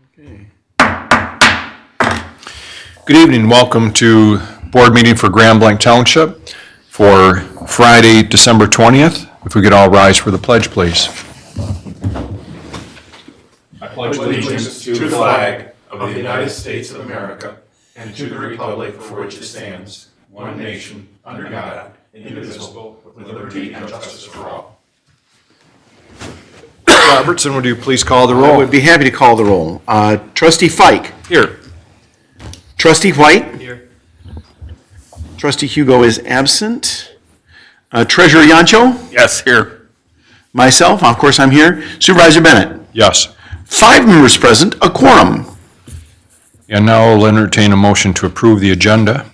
Okay. Good evening. Welcome to board meeting for Grand Blanc Township for Friday, December 20th. If we could all rise for the pledge, please. I pledge allegiance to the flag of the United States of America and to the republic for which it stands, one nation, under God, indivisible, with liberty and justice for all. Robertson, would you please call the I roll? would be happy to call the roll. Trustee Fike. Here. Trustee White. Here. Trustee Hugo is absent. Treasurer Yancho. Yes, here. Myself, of course, I'm here. Supervisor Bennett. Yes. 5 members present, a quorum. And now I'll entertain a motion to approve the agenda.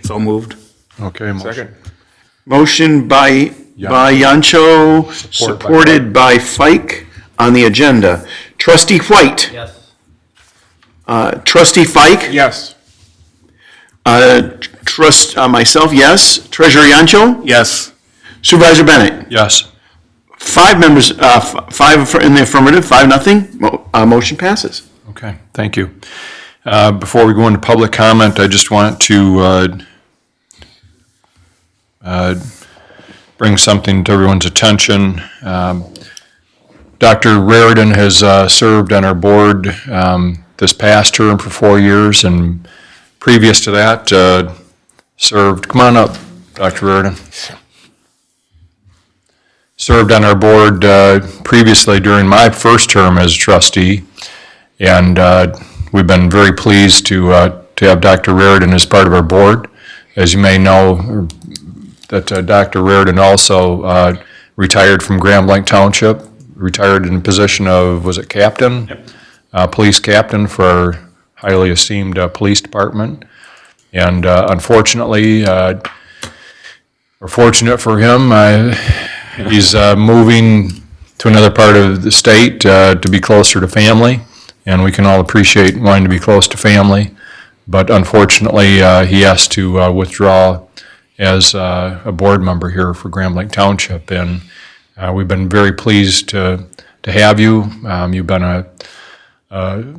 So moved. Okay, motion. Motion by Yancho, supported by Fike on the agenda. Trustee White. Yes. Trustee Fike. Yes. Myself, yes. Treasurer Yancho. Yes. Supervisor Bennett. Yes. 5 members, 5 in the affirmative, 5-0. Motion passes. Okay, thank you. Before we go into public comment, I just want to bring something to everyone's attention. Dr. Raridan has served on our board this past term for 4 years, and previous to that, served, come on up, Dr. Raridan. Served on our board previously during my first term as trustee, and we've been very pleased to have Dr. Raridan as part of our board. As you may know, that Dr. Raridan also retired from Grand Blanc Township, retired in the position of, was it captain? Yep. Police captain for our highly esteemed police department. And unfortunately, or fortunate for him, he's moving to another part of the state to be closer to family. And we can all appreciate wanting to be close to family. But unfortunately, he has to withdraw as a board member here for Grand Blanc Township. And we've been very pleased to have you. You've been a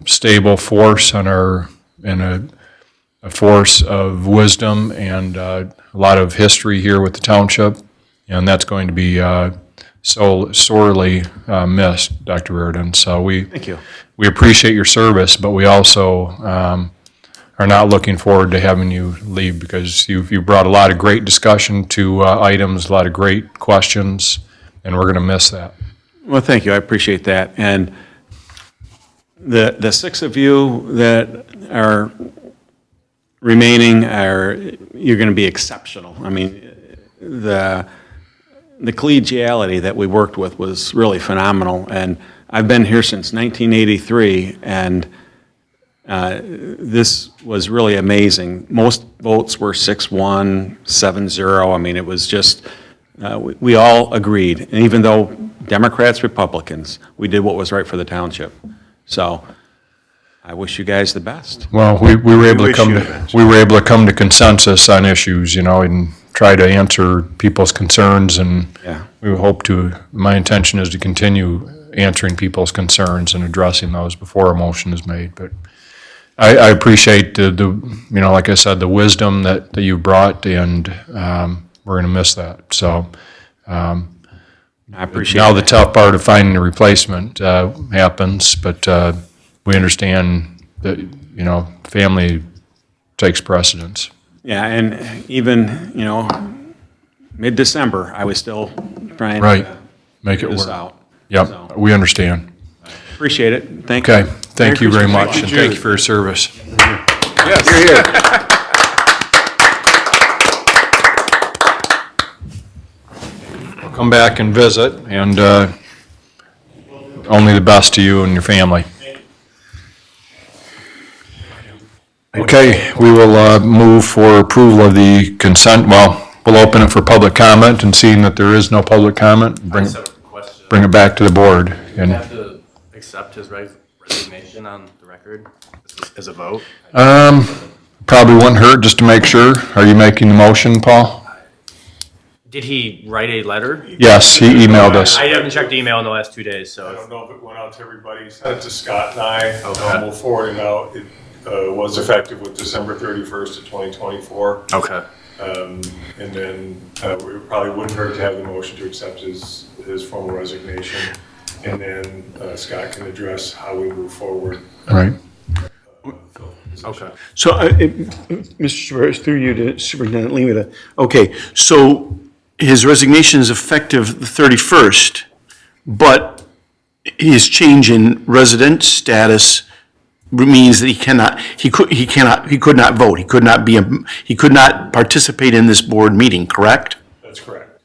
stable force on a force of wisdom and a lot of history here with the township. And that's going to be so sorely missed, Dr. Raridan. So Thank you. we appreciate your service, but we also are not looking forward to having you leave because you've brought a lot of great discussion to items, a lot of great questions, and we're going to miss that. Well, thank you. I appreciate that. And the 6 of you that are remaining you're going to be exceptional. I mean, the collegiality that we worked with was really phenomenal. And I've been here since 1983, and this was really amazing. Most votes were 6-1, 7-0. I mean, it was just, we all agreed. And even though Democrats, Republicans, we did what was right for the township. So I wish you guys the best. Well, we were able to come to consensus on issues, and try to answer people's concerns, and Yeah. we hope to. My intention is to continue answering people's concerns and addressing those before a motion is made. But I appreciate the like I said, the wisdom that you brought, and we're going to miss that. So I appreciate now it. the tough part of finding a replacement happens, but we understand that family takes precedence. Yeah, and even, mid-December, I was still trying Right. to Make it figure this work. out. Yep, So, we understand. appreciate it. Thank you. Okay, thank you very much, and thank you for your service. Yes. You're here. We'll come back and visit, and only the best to you and your family. Okay, we will move for approval of the consent. Well, we'll open it for public comment, and seeing that there is no public comment, bring it back to the board. You And have to accept his resignation on the record as a vote. probably wouldn't hurt just to make sure. Are you making the motion, Paul? Did he write a letter? Yes, he emailed us. I haven't checked email in the last 2 days, I so. don't know if it went out to everybody. He sent it to Scott and I. Okay. We'll forward it out. It was effective with December 31st of 2024. Okay. And then it probably wouldn't hurt to have the motion to accept his formal resignation. And then Scott can address how we move forward. Right. Okay. So, Mr. Tavares, through you to Superintendent Lemata. Okay, so his resignation is effective the 31st, but his change in resident status means that he could not vote. He could not participate in this board meeting, correct? That's correct.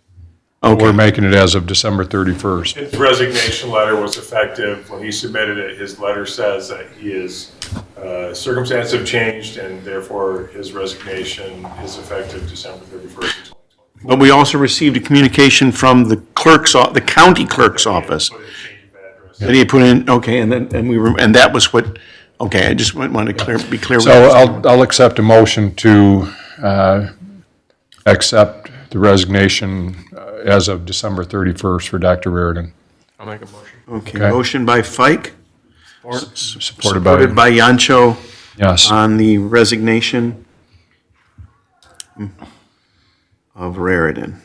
We're making it as of December 31st. His resignation letter was effective. When he submitted it, his letter says that circumstances have changed and therefore his resignation is effective December 31st of 2020. But we also received a communication from the county clerk's office. Put in a change of address. That he had put in, okay, and that was what, okay, I just wanted to be clear. So I'll accept a motion to accept the resignation as of December 31st for Dr. Reardon. I'll make a motion. Okay, Okay. motion by Fike, Supported supported by Yancho Yes. on the resignation of Raritan.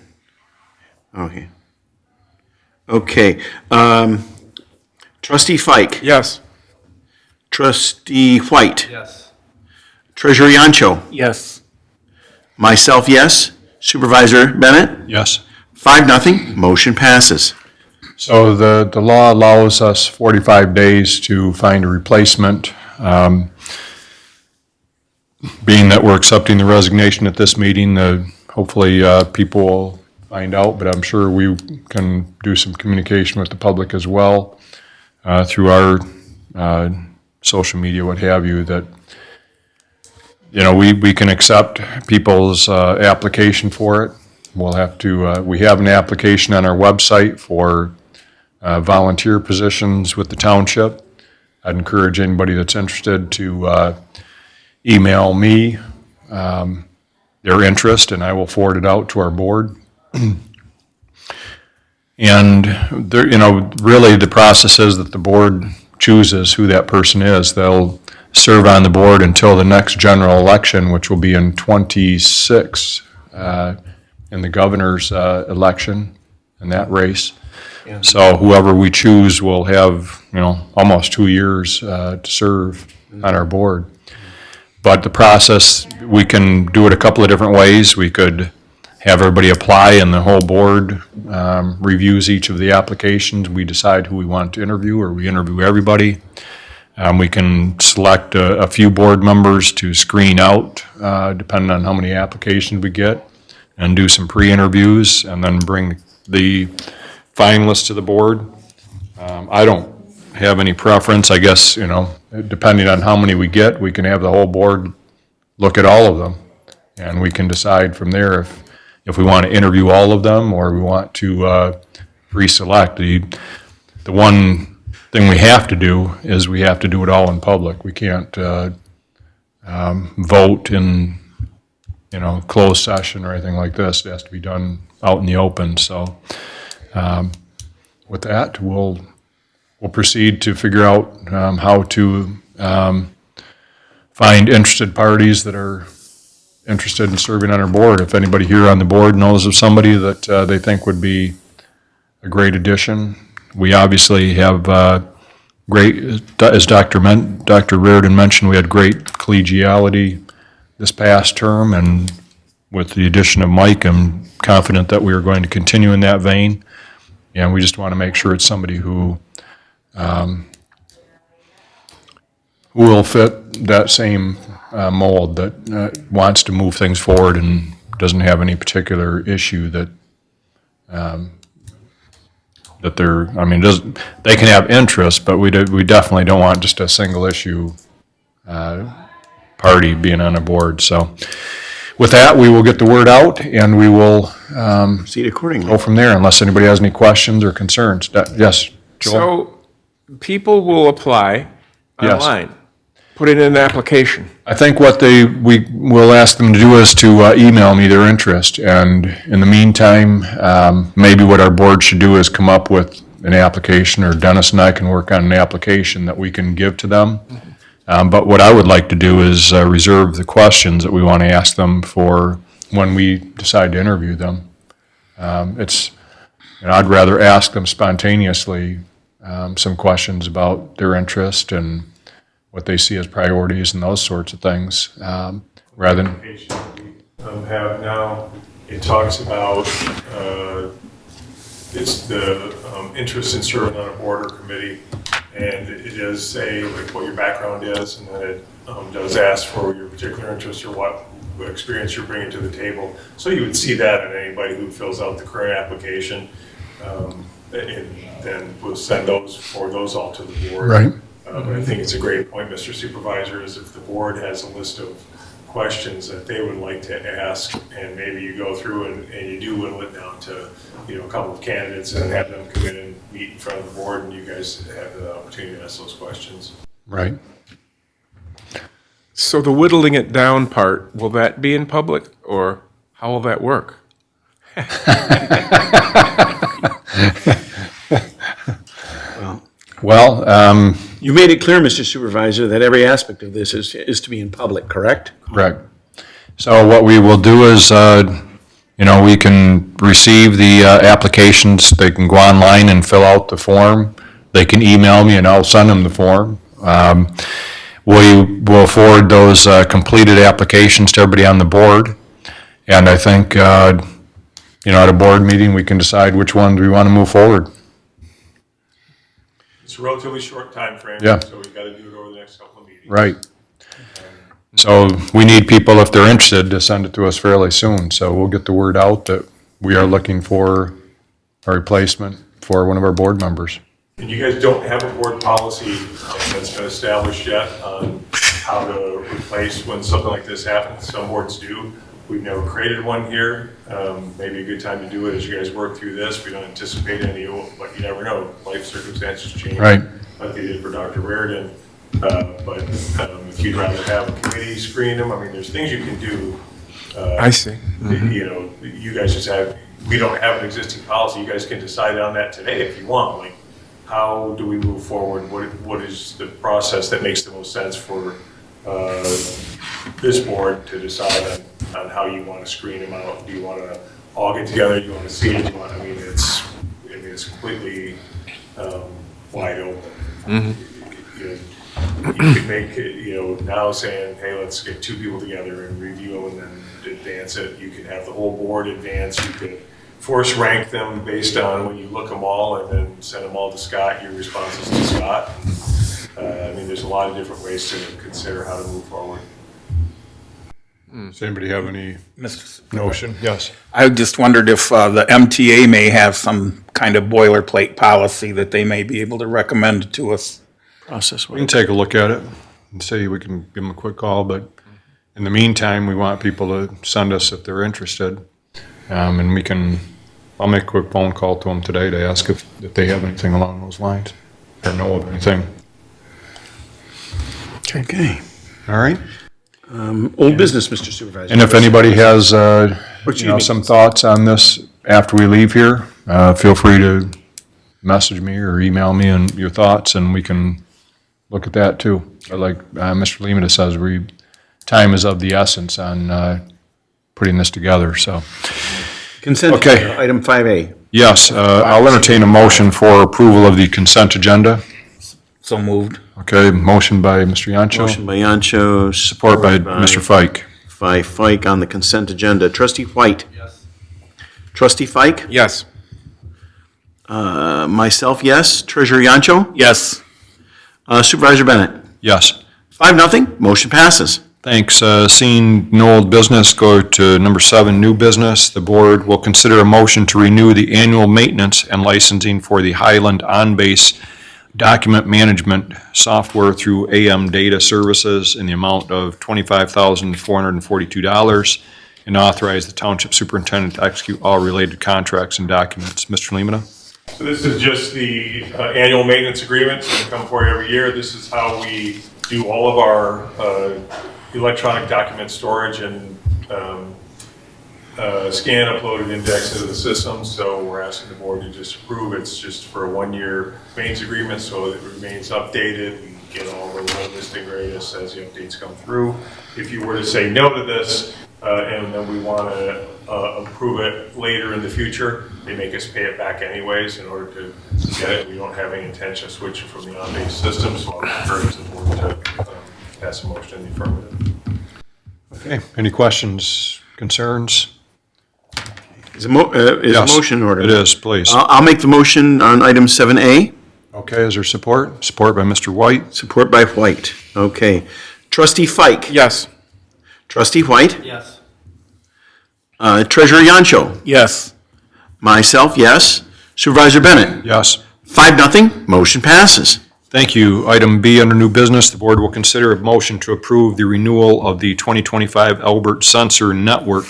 Okay. Okay, trustee Fike. Yes. Trustee White. Yes. Treasurer Yancho. Yes. Myself, yes. Supervisor Bennett. Yes. 5-0, motion passes. So the law allows us 45 days to find a replacement. Being that we're accepting the resignation at this meeting, hopefully people will find out, but I'm sure we can do some communication with the public as well through our social media, what have you, that, we can accept people's application for it. We'll have to, we have an application on our website for volunteer positions with the township. I'd encourage anybody that's interested to email me their interest, and I will forward it out to our board. And there, really the process is that the board chooses who that person is. They'll serve on the board until the next general election, which will be in '26, in the governor's election, in that race. So whoever we choose will have, almost 2 years to serve on our board. But the process, we can do it a couple of different ways. We could have everybody apply and the whole board reviews each of the applications. We decide who we want to interview, or we interview everybody. We can select a few board members to screen out, depending on how many applications we get, and do some pre-interviews, and then bring the finalists to the board. I don't have any preference, I guess, depending on how many we get, we can have the whole board look at all of them, and we can decide from there if we want to interview all of them, or we want to pre-select. The one thing we have to do is we have to do it all in public. We can't vote in, closed session or anything like this. It has to be done out in the open. So with that, we'll proceed to figure out how to find interested parties that are interested in serving on our board. If anybody here on the board knows of somebody that they think would be a great addition, we obviously have great, as Dr. Reardon mentioned, we had great collegiality this past term, and with the addition of Mike, I'm confident that we are going to continue in that vein. And we just want to make sure it's somebody who will fit that same mold, that wants to move things forward and doesn't have any particular issue that they're, they can have interest, but we definitely don't want just a single issue party being on a board. So with that, we will get the word out, and we will Proceed accordingly. go from there, unless anybody has any questions or concerns. Yes, Joel? So people will apply Yes. online. put in an application? I think what we will ask them to do is to email me their interest, and in the meantime, maybe what our board should do is come up with an application, or Dennis and I can work on an application that we can give to them. But what I would like to do is reserve the questions that we want to ask them for when we decide to interview them. I'd rather ask them spontaneously some questions about their interest and what they see as priorities and those sorts of things, rather than, application we have now, it talks about it's the interest in serving on a board or committee, and it does say like what your background is, and then it does ask for your particular interest or what experience you're bringing to the table. So you would see that in anybody who fills out the current application, and then we'll send those all to the board. Right. But I think it's a great point, Mr. Supervisor, is if the board has a list of questions that they would like to ask, and maybe you go through and you do whittle it down to, a couple of candidates and have them come in and meet in front of the board, and you guys have the opportunity to ask those questions. right? So the whittling it down part, will that be in public, or how will that work? Well, You made it clear, Mr. Supervisor, that every aspect of this is to be in public, correct? correct. So what we will do is, we can receive the applications, they can go online and fill out the form, they can email me and I'll send them the form. We will forward those completed applications to everybody on the board, and I think, at a board meeting, we can decide which ones we want to move forward. It's a relatively short time frame, Yeah. so we've got to do it over the next couple of meetings. Right. So we need people, if they're interested, to send it to us fairly soon. So we'll get the word out that we are looking for a replacement for one of our board members. And you guys don't have a board policy that's been established yet on how to replace when something like this happens. Some boards do. We've never created one here. Maybe a good time to do it as you guys work through this. We don't anticipate any, but you never know. Life circumstances change. Right. Like they did for Dr. Raridan. But if you'd rather have a committee screen them, there's things you can do. I see. You guys just we don't have an existing policy. You guys can decide on that today if you want. Like, how do we move forward? What is the process that makes the most sense for this board to decide on how you want to screen them out? Do you want to all get together? Do you want to see it? It's completely wide open. You could make it, now saying, hey, let's get two people together and review them and then advance it. You could have the whole board advance. You could force rank them based on when you look them all and then send them all to Scott, your responses to Scott. There's a lot of different ways to consider how to move forward. Does anybody have any Mr. notion? Yes. I just wondered if the MTA may have some kind of boilerplate policy that they may be able to recommend to us. Process. We can take a look at it and see, we can give them a quick call, but in the meantime, we want people to send us if they're interested. And I'll make a quick phone call to them today to ask if they have anything along those lines or know of anything. Okay. All right? Old business, Mr. Supervisor. And if anybody has, Excuse me. some thoughts on this after we leave here, feel free to message me or email me and your thoughts, and we can look at that too. But like Mr. Lehman says, time is of the essence on putting this together, so. Consent Okay. agenda, item 5A. Yes, I'll entertain a motion for approval of the consent agenda. So moved. Okay, motion by Mr. Yancho. Motion by Yancho, Support by Mr. Fike. by Fike on the consent agenda. Trustee White? Yes. Trustee Fike? Yes. Myself, yes. Treasurer Yancho? Yes. Supervisor Bennett? Yes. 5-0, motion passes. Thanks. Seeing no old business, go to number 7, new business. The board will consider a motion to renew the annual maintenance and licensing for the Highland On-Base document management software through AM Data Services in the amount of $25,442 and authorize the Township Superintendent to execute all related contracts and documents. Mr. Lemata? So this is just the annual maintenance agreement. It's going to come for you every year. This is how we do all of our electronic document storage and scan, upload, and index into the system. So we're asking the board to just approve. It's just for a 1-year maintenance agreement, so it remains updated. We get all the latest and greatest as the updates come through. If you were to say no to this, and then we want to approve it later in the future, they make us pay it back anyways in order to get it. We don't have any intention of switching from the on-base system, so I'll encourage the board to pass a motion in the affirmative. Okay, any questions, concerns? Is a motion in order? It is, please. I'll make the motion on item 7A. Okay, is there support? Support by Mr. White. Support by White. Okay. Trustee Fike. Yes. Trustee White. Yes. Treasurer Yancho. Yes. Myself, yes. Supervisor Bennett. Yes. 5-0, motion passes. Thank you. Item B, under new business, the board will consider a motion to approve the renewal of the 2025 Albert Sensor Network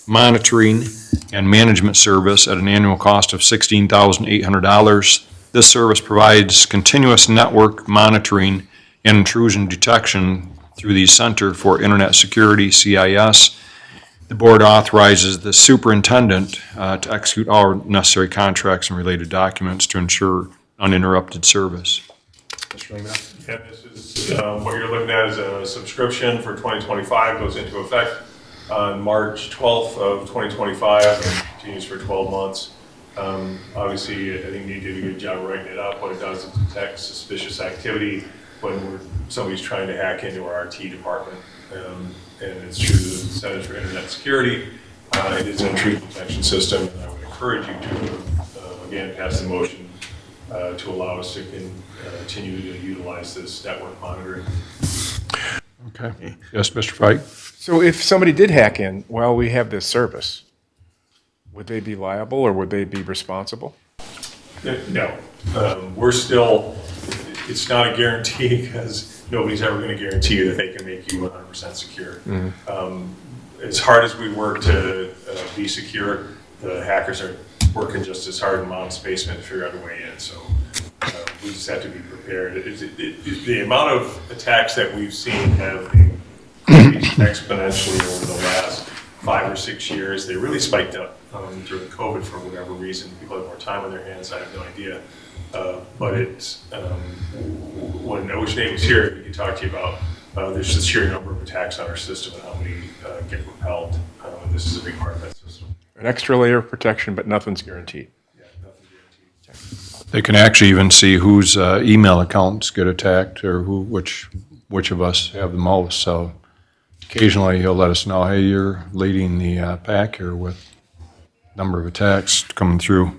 Monitoring and Management Service at an annual cost of $16,800. This service provides continuous network monitoring and intrusion detection through the Center for Internet Security, CIS. The board authorizes the superintendent to execute all necessary contracts and related documents to ensure uninterrupted service. Mr. Lehman? Yeah, this is, what you're looking at is a subscription for 2025, goes into effect on March 12th of 2025, and continues for 12 months. Obviously, I think they did a good job writing it up. What it does is detect suspicious activity when somebody's trying to hack into our RT department. And it's through the Center for Internet Security. It is an intrusion detection system, and I would encourage you to, again, pass the motion to allow us to continue to utilize this network monitoring. Okay. Yes, Mr. Fike? So if somebody did hack in while we have this service, would they be liable or would they be responsible? No, we're still, it's not a guarantee because nobody's ever going to guarantee you that they can make you 100% secure. As hard as we work to be secure, the hackers are working just as hard in mom's basement to figure out a way in. So we just have to be prepared. The amount of attacks that we've seen have increased exponentially over the last 5 or 6 years. They really spiked up during COVID for whatever reason. People have more time on their hands. I have no idea. But it's, when Ocean was here, we could talk to you about, there's the sheer number of attacks on our system and how many get repelled. And this is a big part of that system. An extra layer of protection, but nothing's guaranteed. Yeah, nothing guaranteed. They can actually even see whose email accounts get attacked or which of us have the most. So occasionally he'll let us know, hey, you're leading the pack here with number of attacks coming through.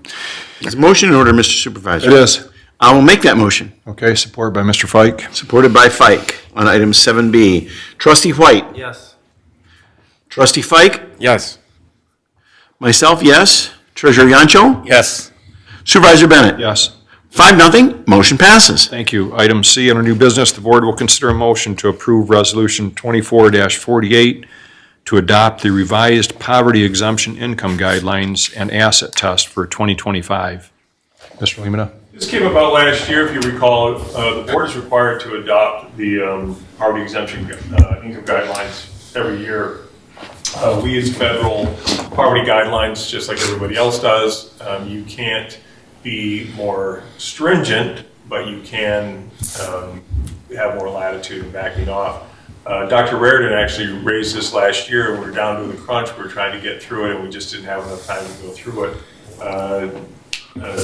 There's a motion in order, Mr. Supervisor. It is. I will make that motion. Okay, support by Mr. Fike. Supported by Fike on item 7B. Trustee White. Yes. Trustee Fike. Yes. Myself, yes. Treasurer Yancho. Yes. Supervisor Bennett. Yes. 5-0, motion passes. Thank you. Item C, under new business, the board will consider a motion to approve Resolution 24-48 to adopt the revised poverty exemption income guidelines and asset test for 2025. Mr. Lemata? This came about last year, if you recall. The board is required to adopt the poverty exemption income guidelines every year. We use federal poverty guidelines just like everybody else does. You can't be more stringent, but you can have more latitude in backing off. Dr. Raridan actually raised this last year, and we were down to the crunch. We were trying to get through it, and we just didn't have enough time to go through it.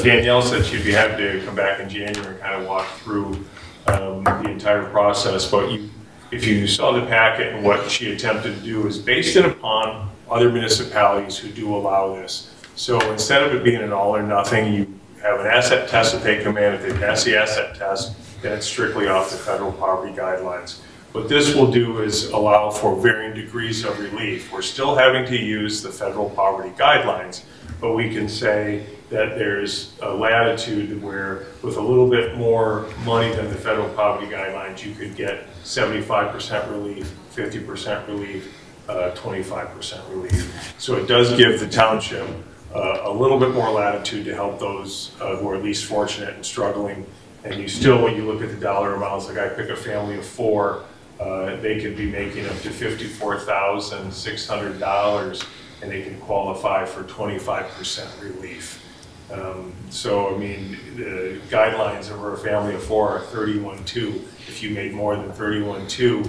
Danielle said she'd be happy to come back in January and kind of walk through the entire process. But if you saw the packet, and what she attempted to do is based it upon other municipalities who do allow this. So instead of it being an all or nothing, you have an asset test that they come in. If they pass the asset test, then it's strictly off the federal poverty guidelines. What this will do is allow for varying degrees of relief. We're still having to use the federal poverty guidelines, but we can say that there's a latitude where with a little bit more money than the federal poverty guidelines, you could get 75% relief, 50% relief, 25% relief. So it does give the township a little bit more latitude to help those who are least fortunate and struggling And you still, when you look at the dollar amounts, like I pick a family of four, they could be making up to $54,600, and they can qualify for 25% relief. So, I mean, the guidelines over a family of four are 31.2. If you made more than 31.2,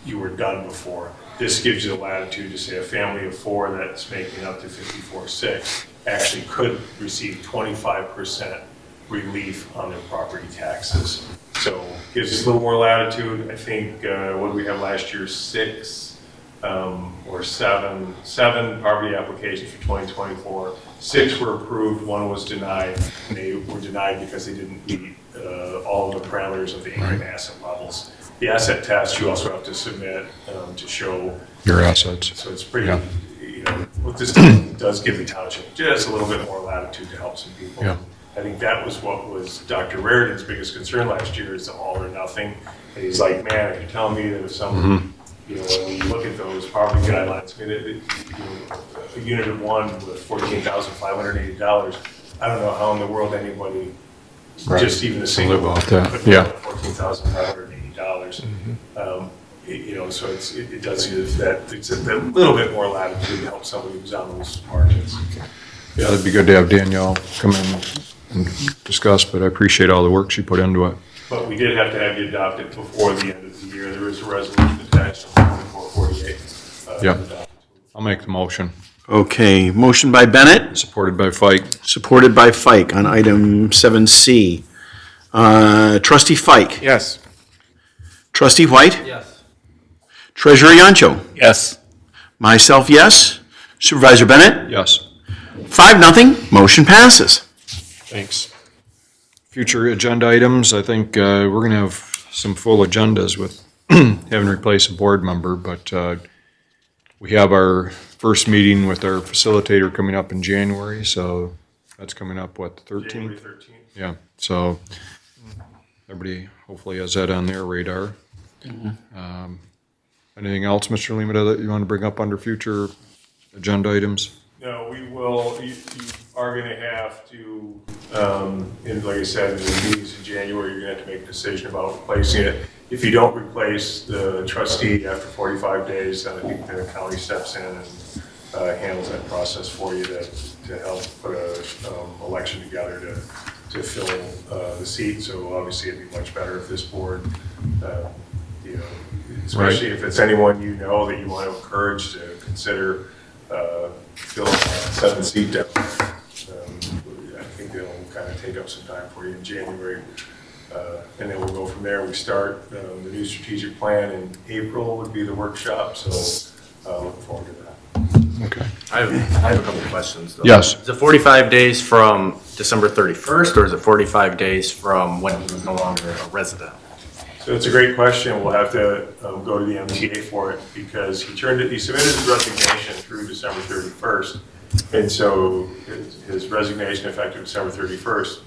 you were done before. This gives you the latitude to say a family of four that's making up to 54.6 actually could receive 25% relief on their property taxes. So gives us a little more latitude. I think, what did we have last year? Six or seven property applications for 2024. 6 were approved, 1 was denied. And they were denied because they didn't meet all of the parameters of the income asset levels. The asset test you also have to submit to show Your assets. So it's pretty, Yeah. you know, what this does give the township just a little bit more latitude to help some people. Yeah. I think that was what was Dr. Raritan's biggest concern last year, is the all or nothing. And he's like, man, if you're telling me that if someone, you know, when you look at those poverty guidelines, I mean, you know, a unit of one with $14,580, I don't know how in the world anybody, just even a single, live off that, could yeah. live off $14,580. You know, so it does give that, it's a little bit more latitude to help somebody who's on those margins. Yeah, it'd be good to have Danielle come in and discuss, but I appreciate all the work she put into it. But we did have to have you adopt it before the end of the year. There is a resolution attached to 2448. Yeah. I'll make the motion. Okay, motion by Bennett, Supported by Fike. supported by Fike on item 7C. Trustee Fike. Yes. Trustee White. Yes. Treasurer Yancho. Yes. Myself, yes. Supervisor Bennett. Yes. 5-0, motion passes. Thanks. Future agenda items, I think we're going to have some full agendas with having replaced a board member, but we have our first meeting with our facilitator coming up in January, so that's coming up, what, the 13th? January 13th. Yeah, so everybody hopefully has that on their radar. Anything else, Mr. Limita, that you want to bring up under future agenda items? No, we will, you are going to have to, and like I said, in the meetings in January, you're going to have to make a decision about replacing it. If you don't replace the trustee after 45 days, then I think the county steps in and handles that process for you to help put a election together to fill the seat. So obviously it'd be much better if this board, you know, especially if it's anyone you know that you want to encourage to consider filling that 7th seat down. I think they'll kind of take up some time for you in January. And then we'll go from there. We start the new strategic plan in April would be the workshop, so looking forward to that. Okay. I have a couple of questions though. Yes. Is it 45 days from December 31st, or is it 45 days from when he was no longer a resident? So it's a great question. We'll have to go to the MTA for it, because he submitted his resignation through December 31st. And so his resignation effective December 31st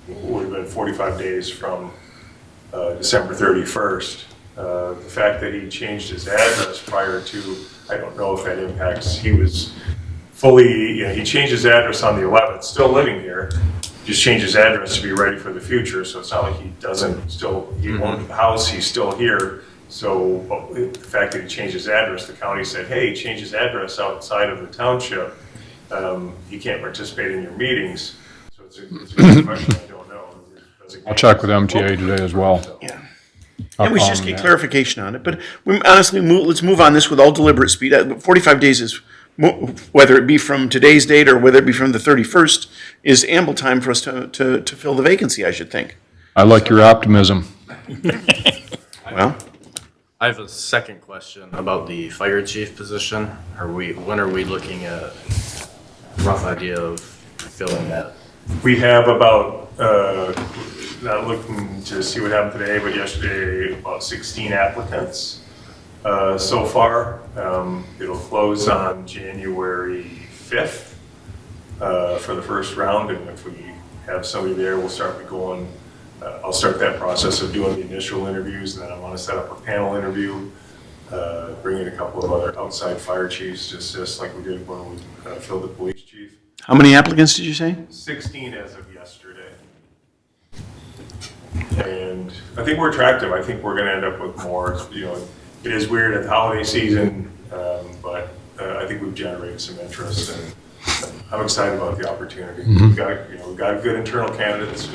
would have been 45 days from December 31st. The fact that he changed his address prior to, I don't know if that impacts, he was fully, you know, he changed his address on the 11th, still living here, just changed his address to be ready for the future. So it's not like he doesn't still, he owned the house, he's still here. So but the fact that he changed his address, the county said, hey, change his address outside of the township. He can't participate in your meetings. So it's a good question, I don't know. I'll check with MTA today as well. Yeah. I'll And we call should just them get that. clarification on it, but we honestly, let's move on this with all deliberate speed. 45 days is, whether it be from today's date or whether it be from the 31st, is ample time for us to fill the vacancy, I should think. I like your optimism. Well, I have a second question about the fire chief position. When are we looking at a rough idea of filling that? We have about, not looking to see what happened today, but yesterday, about 16 applicants so far. It'll close on January 5th for the first round, and if we have somebody there, we'll start going. I'll start that process of doing the initial interviews, and then I want to set up a panel interview, bring in a couple of other outside fire chiefs, just like we did when we filled the police chief. how many applicants did you say? 16 as of yesterday. And I think we're attractive. I think we're going to end up with more. It is weird at the holiday season, but I think we've generated some interest, and I'm excited about the opportunity. We've got good internal candidates,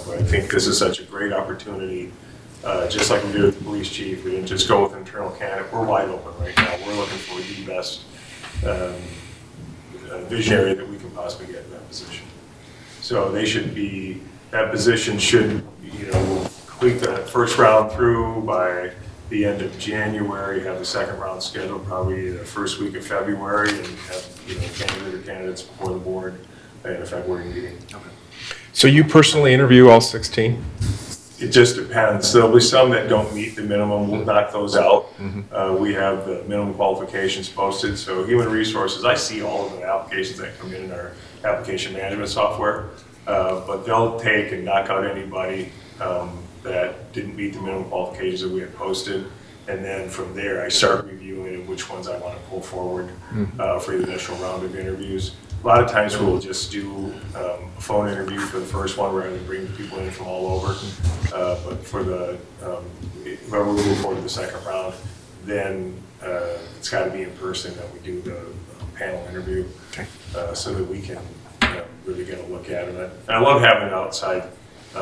but I think this is such a great opportunity. Just like we did with the police chief, we didn't just go with an internal candidate. We're wide open right now. We're looking for the best visionary that we can possibly get in that position. So that position should, we'll complete the first round through by the end of January, have the second round scheduled probably the first week of February, and have, candidate or candidates before the board in a February meeting. So you personally interview all 16? It just depends. There'll be some that don't meet the minimum. We'll knock those out. We have the minimum qualifications posted. So Human Resources, I see all of the applications that come in our application management software, but they'll take and knock out anybody that didn't meet the minimum qualifications that we had posted. And then from there, I start reviewing which ones I want to pull forward for the initial round of interviews. A lot of times we'll just do a phone interview for the first one rather than bring people in from all over. But for the whoever we move forward to the second round, then it's got to be in person that we do the panel interview, so that we can really get a look at it. And I love having outside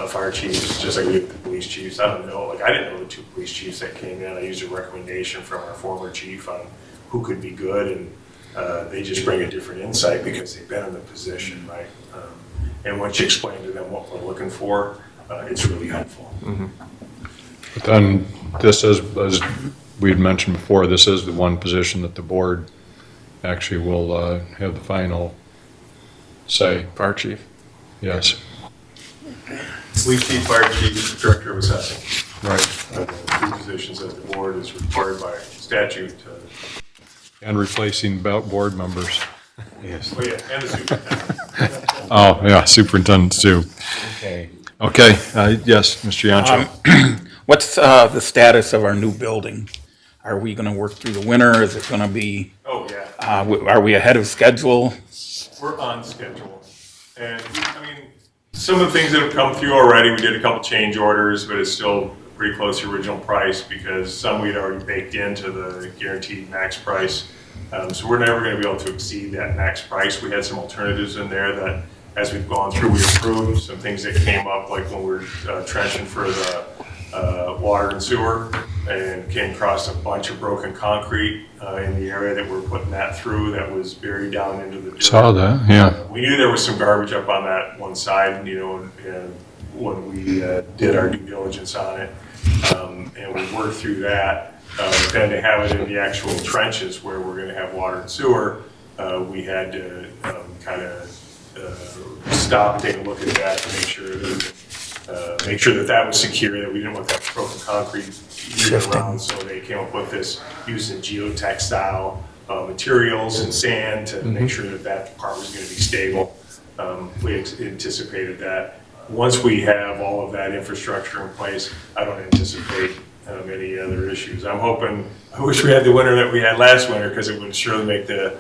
fire chiefs, just like we did with the police chiefs. I don't know, I didn't know the two police chiefs that came in. I used a recommendation from our former chief on who could be good, and they just bring a different insight because they've been in the position, right? And once you explain to them what we're looking for, it's really helpful. But then, this is, as we'd mentioned before, this is the one position that the board actually will have the final say. Fire chief? Yes. Police chief, fire chief, director of assessing. Right. Two positions that the board is required by statute to. And replacing board members. Yes. Oh, yeah, and the superintendent. Oh, yeah, superintendents too. Okay. Okay, yes, Mr. Yancho. What's the status of our new building? Are we going to work through the winter? Is it going to be, Oh, yeah, are we ahead of schedule? we're on schedule. And, some of the things that have come through already, we did a couple change orders, but it's still pretty close to original price because some we'd already baked into the guaranteed max price. So we're never going to be able to exceed that max price. We had some alternatives in there that, as we've gone through, we approved some things that came up, like when we were trenching for the water and sewer, and came across a bunch of broken concrete in the area that we're putting that through that was buried down into the dirt. Saw that, yeah. We knew there was some garbage up on that one side, and when we did our due diligence on it, and we worked through that. Then to have it in the actual trenches where we're going to have water and sewer, we had to kind of stop and take a look at that to make sure that that was secure, that we didn't want that broken concrete moving around. So they came up with this using geotextile materials and sand to make sure that that part was going to be stable. We anticipated that. Once we have all of that infrastructure in place, I don't anticipate any other issues. I wish we had the winter that we had last winter, because it would surely make the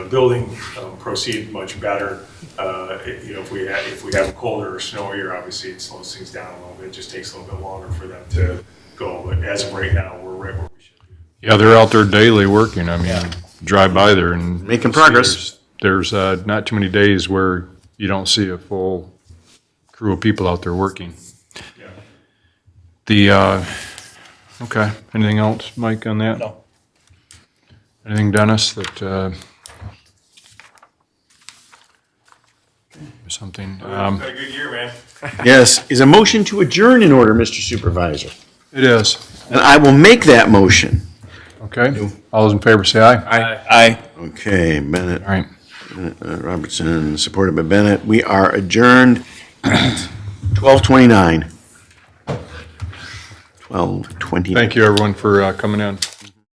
building proceed much better. If we have colder or snowier, obviously it slows things down a little bit. It just takes a little bit longer for them to go. But as of right now, we're right where we should be. Yeah, they're out there daily working. I mean, drive by there and. Making progress. There's not too many days where you don't see a full crew of people out there working. Yeah. Okay, anything else, Mike, on that? No. Anything, Dennis, that, something, It's been a good year, man. Yes, is a motion to adjourn in order, Mr. Supervisor? it is, And I will make that motion. okay? All those in favor say aye. Aye. Okay, Bennett, All right. Robertson, supported by Bennett. We are adjourned at 12:29. 12:29. Thank you, everyone, for coming in.